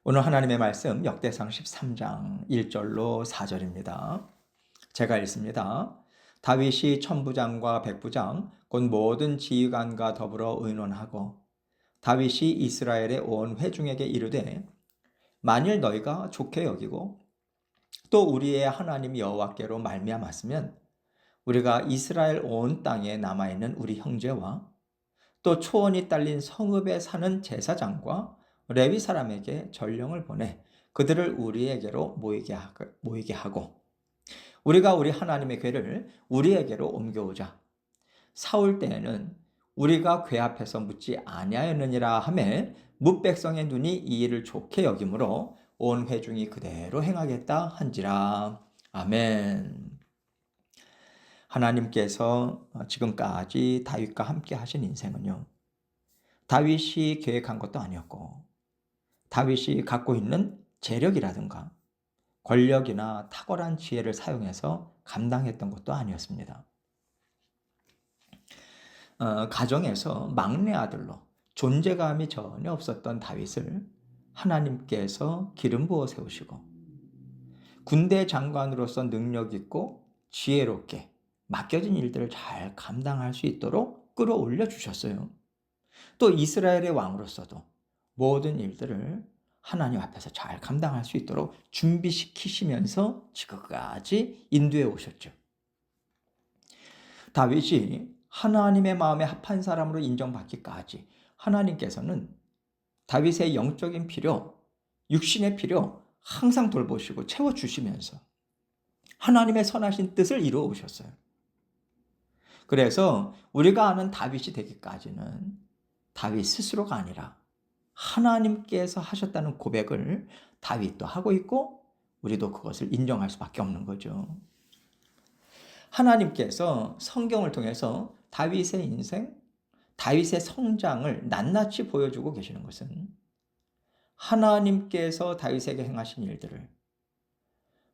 오늘 하나님의 말씀 역대상 13장 1절로 4절입니다. 제가 읽습니다. 다윗이 천부장과 백부장 곧 모든 지휘관과 더불어 의논하고 다윗이 이스라엘의 온 회중에게 이르되 만일 너희가 좋게 여기고 또 우리의 하나님 여호와께로 말미암았으면 우리가 이스라엘 온 땅에 남아있는 우리 형제와 또 초원이 딸린 성읍에 사는 제사장과 레위 사람에게 전령을 보내 그들을 우리에게로 모이게 하고 우리가 우리 하나님의 궤를 우리에게로 옮겨오자. 사울 때에는 우리가 궤 앞에서 묻지 아니하였느니라 하매 뭇백성의 눈이 이 일을 좋게 여기므로 온 회중이 그대로 행하겠다 한지라. 아멘. 하나님께서 지금까지 다윗과 함께 하신 인생은요, 다윗이 계획한 것도 아니었고 다윗이 갖고 있는 재력이라든가 권력이나 탁월한 지혜를 사용해서 감당했던 것도 아니었습니다. 가정에서 막내 아들로 존재감이 전혀 없었던 다윗을 하나님께서 기름 부어 세우시고 군대 장관으로서 능력 있고 지혜롭게 맡겨진 일들을 잘 감당할 수 있도록 끌어올려 주셨어요. 또 이스라엘의 왕으로서도 모든 일들을 하나님 앞에서 잘 감당할 수 있도록 준비시키시면서 지금까지 인도해 오셨죠. 다윗이 하나님의 마음에 합한 사람으로 인정받기까지 하나님께서는 다윗의 영적인 필요, 육신의 필요 항상 돌보시고 채워주시면서 하나님의 선하신 뜻을 이루어 오셨어요. 그래서 우리가 아는 다윗이 되기까지는 다윗 스스로가 아니라 하나님께서 하셨다는 고백을 다윗도 하고 있고 우리도 그것을 인정할 수밖에 없는 거죠. 하나님께서 성경을 통해서 다윗의 인생, 다윗의 성장을 낱낱이 보여주고 계시는 것은 하나님께서 다윗에게 행하신 일들을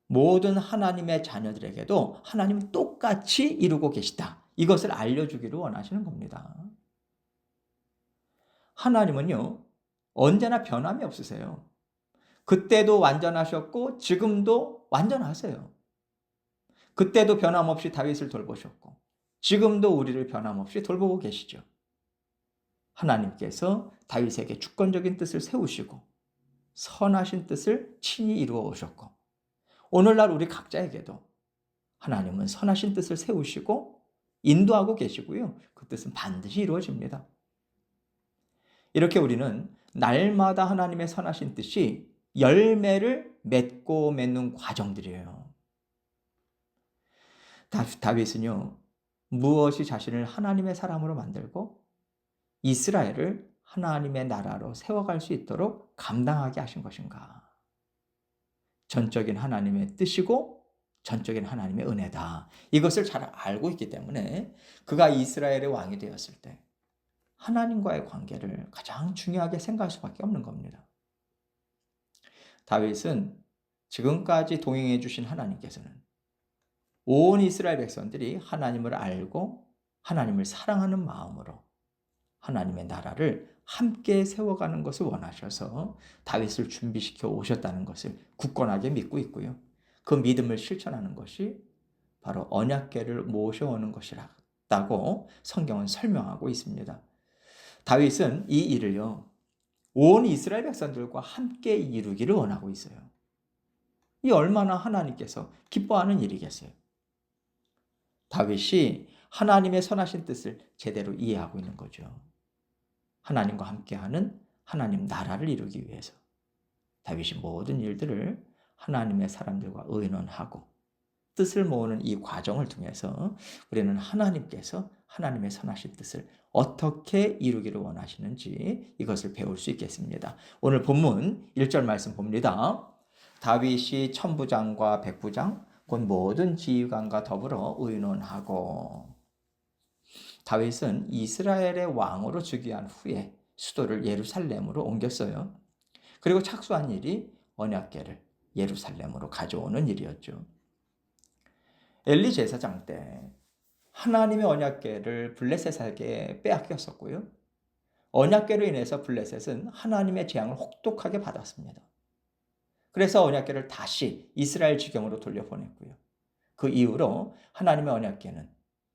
모든 하나님의 자녀들에게도 하나님은 똑같이 이루고 계시다. 이것을 알려주기를 원하시는 겁니다. 하나님은요, 언제나 변함이 없으세요. 그때도 완전하셨고 지금도 완전하세요. 그때도 변함없이 다윗을 돌보셨고 지금도 우리를 변함없이 돌보고 계시죠. 하나님께서 다윗에게 주권적인 뜻을 세우시고 선하신 뜻을 친히 이루어 오셨고 오늘날 우리 각자에게도 하나님은 선하신 뜻을 세우시고 인도하고 계시고요. 그 뜻은 반드시 이루어집니다. 이렇게 우리는 날마다 하나님의 선하신 뜻이 열매를 맺는 과정들이에요. 다윗은요, 무엇이 자신을 하나님의 사람으로 만들고 이스라엘을 하나님의 나라로 세워갈 수 있도록 감당하게 하신 것인가? 전적인 하나님의 뜻이고 전적인 하나님의 은혜다. 이것을 잘 알고 있기 때문에 그가 이스라엘의 왕이 되었을 때 하나님과의 관계를 가장 중요하게 생각할 수밖에 없는 겁니다. 다윗은 지금까지 동행해 주신 하나님께서는 온 이스라엘 백성들이 하나님을 알고 하나님을 사랑하는 마음으로 하나님의 나라를 함께 세워가는 것을 원하셔서 다윗을 준비시켜 오셨다는 것을 굳건하게 믿고 있고요. 그 믿음을 실천하는 것이 바로 언약궤를 모셔오는 것이라고 성경은 설명하고 있습니다. 다윗은 이 일을요, 온 이스라엘 백성들과 함께 이루기를 원하고 있어요. 이 얼마나 하나님께서 기뻐하는 일이겠어요. 다윗이 하나님의 선하신 뜻을 제대로 이해하고 있는 거죠. 하나님과 함께하는 하나님 나라를 이루기 위해서 다윗이 모든 일들을 하나님의 사람들과 의논하고 뜻을 모으는 이 과정을 통해서 우리는 하나님께서 하나님의 선하신 뜻을 어떻게 이루기를 원하시는지 이것을 배울 수 있겠습니다. 오늘 본문 1절 말씀 봅니다. 다윗이 천부장과 백부장 곧 모든 지휘관과 더불어 의논하고 다윗은 이스라엘의 왕으로 즉위한 후에 수도를 예루살렘으로 옮겼어요. 그리고 착수한 일이 언약궤를 예루살렘으로 가져오는 일이었죠. 엘리 제사장 때 하나님의 언약궤를 블레셋에게 빼앗겼었고요. 언약궤로 인해서 블레셋은 하나님의 재앙을 혹독하게 받았습니다. 그래서 언약궤를 다시 이스라엘 지경으로 돌려보냈고요. 그 이후로 하나님의 언약궤는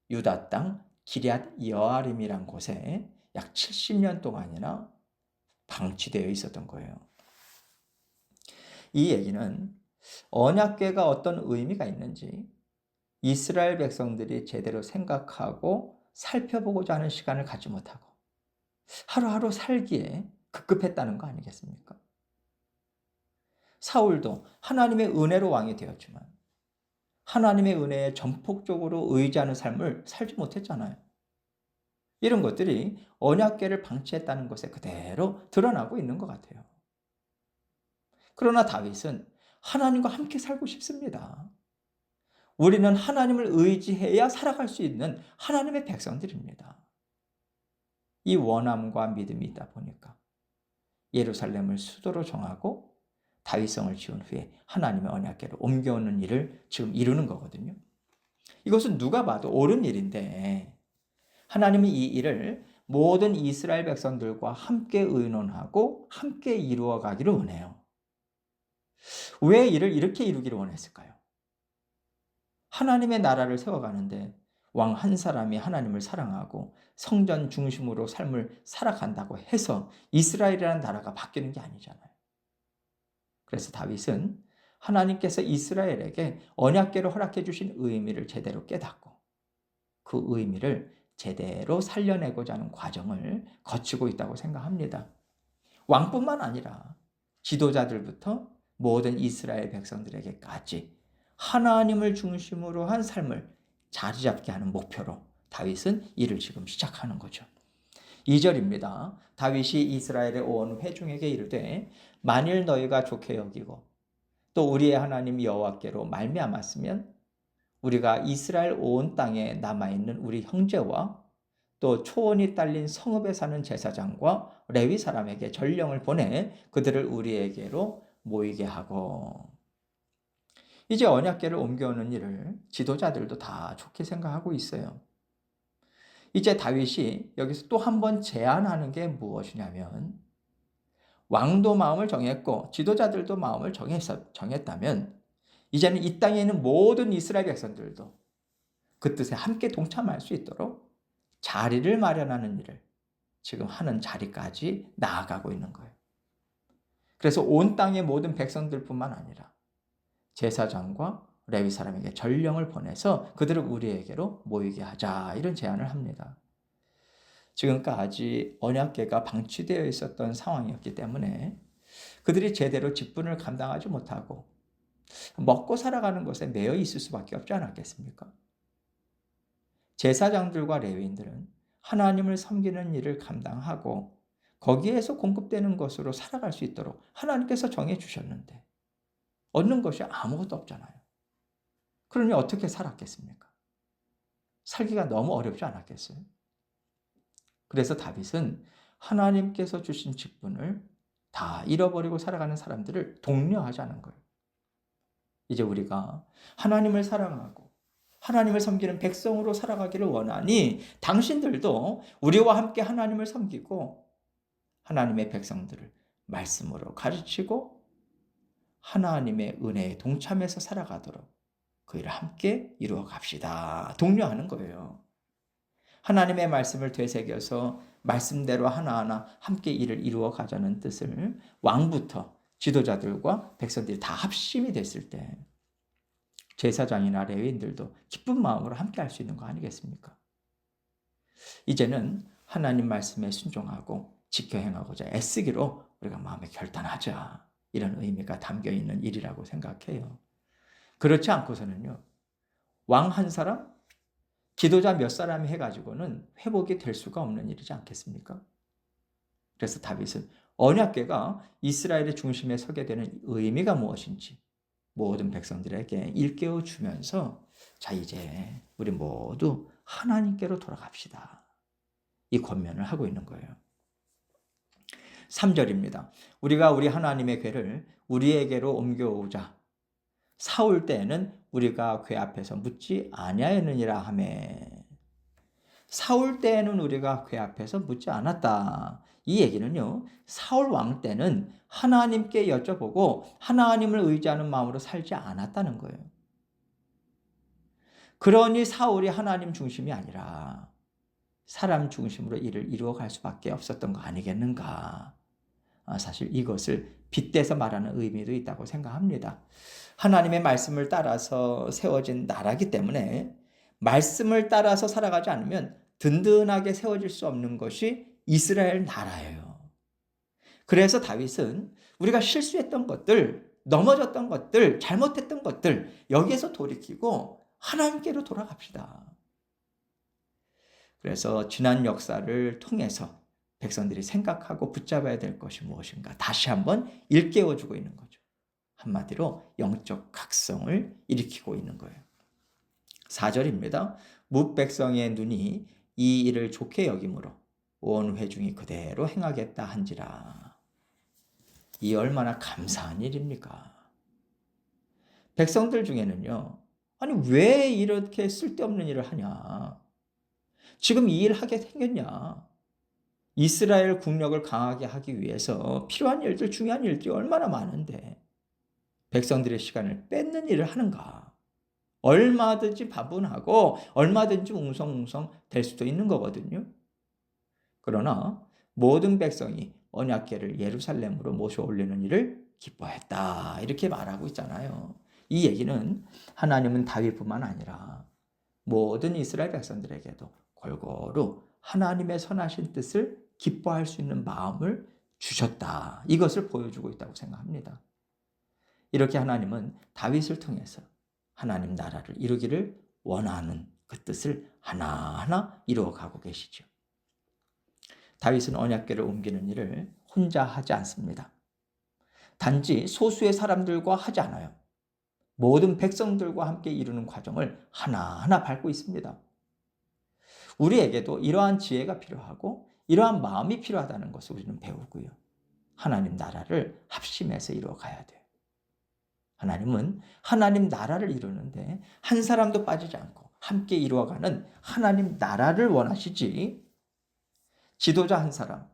유다 땅 기럇 여아림이란 곳에 약 70년 동안이나 방치되어 있었던 거예요. 이 얘기는 언약궤가 어떤 의미가 있는지 이스라엘 백성들이 제대로 생각하고 살펴보고자 하는 시간을 갖지 못하고 하루하루 살기에 급급했다는 거 아니겠습니까? 사울도 하나님의 은혜로 왕이 되었지만 하나님의 은혜에 전폭적으로 의지하는 삶을 살지 못했잖아요. 이런 것들이 언약궤를 방치했다는 것에 그대로 드러나고 있는 것 같아요. 그러나 다윗은 하나님과 함께 살고 싶습니다. 우리는 하나님을 의지해야 살아갈 수 있는 하나님의 백성들입니다. 이 원함과 믿음이 있다 보니까 예루살렘을 수도로 정하고 다윗성을 지은 후에 하나님의 언약궤를 옮겨오는 일을 지금 이루는 거거든요. 이것은 누가 봐도 옳은 일인데 하나님이 이 일을 모든 이스라엘 백성들과 함께 의논하고 함께 이루어 가기를 원해요. 왜 이를 이렇게 이루기를 원했을까요? 하나님의 나라를 세워가는데 왕 한 사람이 하나님을 사랑하고 성전 중심으로 삶을 살아간다고 해서 이스라엘이라는 나라가 바뀌는 게 아니잖아요. 그래서 다윗은 하나님께서 이스라엘에게 언약궤를 허락해 주신 의미를 제대로 깨닫고 그 의미를 제대로 살려내고자 하는 과정을 거치고 있다고 생각합니다. 왕뿐만 아니라 지도자들부터 모든 이스라엘 백성들에게까지 하나님을 중심으로 한 삶을 자리 잡게 하는 목표로 다윗은 일을 지금 시작하는 거죠. 2절입니다. 다윗이 이스라엘의 온 회중에게 이르되 만일 너희가 좋게 여기고 또 우리의 하나님 여호와께로 말미암았으면 우리가 이스라엘 온 땅에 남아있는 우리 형제와 또 초원이 딸린 성읍에 사는 제사장과 레위 사람에게 전령을 보내 그들을 우리에게로 모이게 하고. 이제 언약궤를 옮겨오는 일을 지도자들도 다 좋게 생각하고 있어요. 이제 다윗이 여기서 또 한 번 제안하는 게 무엇이냐면 왕도 마음을 정했고 지도자들도 마음을 정했다면 이제는 이 땅에 있는 모든 이스라엘 백성들도 그 뜻에 함께 동참할 수 있도록 자리를 마련하는 일을 지금 하는 자리까지 나아가고 있는 거예요. 그래서 온 땅의 모든 백성들뿐만 아니라 제사장과 레위 사람에게 전령을 보내서 그들을 우리에게로 모이게 하자 이런 제안을 합니다. 지금까지 언약궤가 방치되어 있었던 상황이었기 때문에 그들이 제대로 직분을 감당하지 못하고 먹고 살아가는 것에 매여 있을 수밖에 없지 않았겠습니까? 제사장들과 레위인들은 하나님을 섬기는 일을 감당하고 거기에서 공급되는 것으로 살아갈 수 있도록 하나님께서 정해 주셨는데 얻는 것이 아무것도 없잖아요. 그러니 어떻게 살았겠습니까? 살기가 너무 어렵지 않았겠어요? 그래서 다윗은 하나님께서 주신 직분을 다 잃어버리고 살아가는 사람들을 독려하자는 거예요. 이제 우리가 하나님을 사랑하고 하나님을 섬기는 백성으로 살아가기를 원하니 당신들도 우리와 함께 하나님을 섬기고 하나님의 백성들을 말씀으로 가르치고 하나님의 은혜에 동참해서 살아가도록 그 일을 함께 이루어 갑시다. 독려하는 거예요. 하나님의 말씀을 되새겨서 말씀대로 하나하나 함께 일을 이루어 가자는 뜻을 왕부터 지도자들과 백성들이 다 합심이 됐을 때 제사장이나 레위인들도 기쁜 마음으로 함께 할 수 있는 거 아니겠습니까? 이제는 하나님 말씀에 순종하고 지켜 행하고자 애쓰기로 우리가 마음에 결단하자. 이런 의미가 담겨 있는 일이라고 생각해요. 그렇지 않고서는요. 왕 한 사람, 지도자 몇 사람이 해가지고는 회복이 될 수가 없는 일이지 않겠습니까? 그래서 다윗은 언약궤가 이스라엘의 중심에 서게 되는 의미가 무엇인지 모든 백성들에게 일깨워 주면서 자 이제 우리 모두 하나님께로 돌아갑시다. 이 권면을 하고 있는 거예요. 3절입니다. 우리가 우리 하나님의 궤를 우리에게로 옮겨오자. 사울 때에는 우리가 궤 앞에서 묻지 아니하였느니라 하매. 사울 때에는 우리가 궤 앞에서 묻지 않았다. 이 얘기는요, 사울 왕 때는 하나님께 여쭤보고 하나님을 의지하는 마음으로 살지 않았다는 거예요. 그러니 사울이 하나님 중심이 아니라 사람 중심으로 일을 이루어갈 수밖에 없었던 거 아니겠는가. 사실 이것을 빗대서 말하는 의미도 있다고 생각합니다. 하나님의 말씀을 따라서 세워진 나라기 때문에 말씀을 따라서 살아가지 않으면 든든하게 세워질 수 없는 것이 이스라엘 나라예요. 그래서 다윗은 우리가 실수했던 것들, 넘어졌던 것들, 잘못했던 것들, 여기에서 돌이키고 하나님께로 돌아갑시다. 그래서 지난 역사를 통해서 백성들이 생각하고 붙잡아야 될 것이 무엇인가 다시 한번 일깨워주고 있는 거죠. 한마디로 영적 각성을 일으키고 있는 거예요. 4절입니다. 뭇백성의 눈이 이 일을 좋게 여김으로 온 회중이 그대로 행하겠다 한지라. 이 얼마나 감사한 일입니까? 백성들 중에는요, 아니 왜 이렇게 쓸데없는 일을 하냐? 지금 이 일 하게 생겼냐? 이스라엘 국력을 강하게 하기 위해서 필요한 일들, 중요한 일들이 얼마나 많은데 백성들의 시간을 뺏는 일을 하는가? 얼마든지 바분하고 얼마든지 웅성웅성 될 수도 있는 거거든요. 그러나 모든 백성이 언약궤를 예루살렘으로 모셔 올리는 일을 기뻐했다. 이렇게 말하고 있잖아요. 이 얘기는 하나님은 다윗뿐만 아니라 모든 이스라엘 백성들에게도 골고루 하나님의 선하신 뜻을 기뻐할 수 있는 마음을 주셨다. 이것을 보여주고 있다고 생각합니다. 이렇게 하나님은 다윗을 통해서 하나님 나라를 이루기를 원하는 그 뜻을 하나하나 이루어가고 계시죠. 다윗은 언약궤를 옮기는 일을 혼자 하지 않습니다. 단지 소수의 사람들과 하지 않아요. 모든 백성들과 함께 이루는 과정을 하나하나 밟고 있습니다. 우리에게도 이러한 지혜가 필요하고 이러한 마음이 필요하다는 것을 우리는 배우고요. 하나님 나라를 합심해서 이루어가야 돼요. 하나님은 하나님 나라를 이루는데 한 사람도 빠지지 않고 함께 이루어가는 하나님 나라를 원하시지, 지도자 한 사람,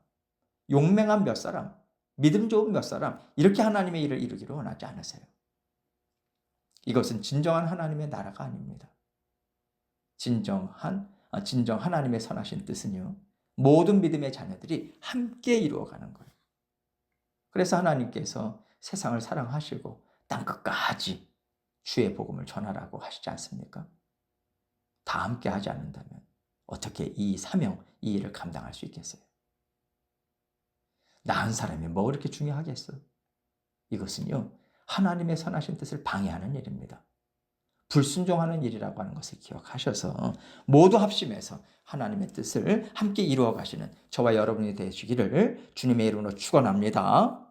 용맹한 몇 사람, 믿음 좋은 몇 사람, 이렇게 하나님의 일을 이루기를 원하지 않으세요. 이것은 진정한 하나님의 나라가 아닙니다. 진정 하나님의 선하신 뜻은요, 모든 믿음의 자녀들이 함께 이루어가는 거예요. 그래서 하나님께서 세상을 사랑하시고 땅끝까지 주의 복음을 전하라고 하시지 않습니까? 다 함께 하지 않는다면 어떻게 이 사명, 이 일을 감당할 수 있겠어요? 나 한 사람이 뭐 그렇게 중요하겠어? 이것은요, 하나님의 선하신 뜻을 방해하는 일입니다. 불순종하는 일이라고 하는 것을 기억하셔서 모두 합심해서 하나님의 뜻을 함께 이루어 가시는 저와 여러분이 되시기를 주님의 이름으로 축원합니다.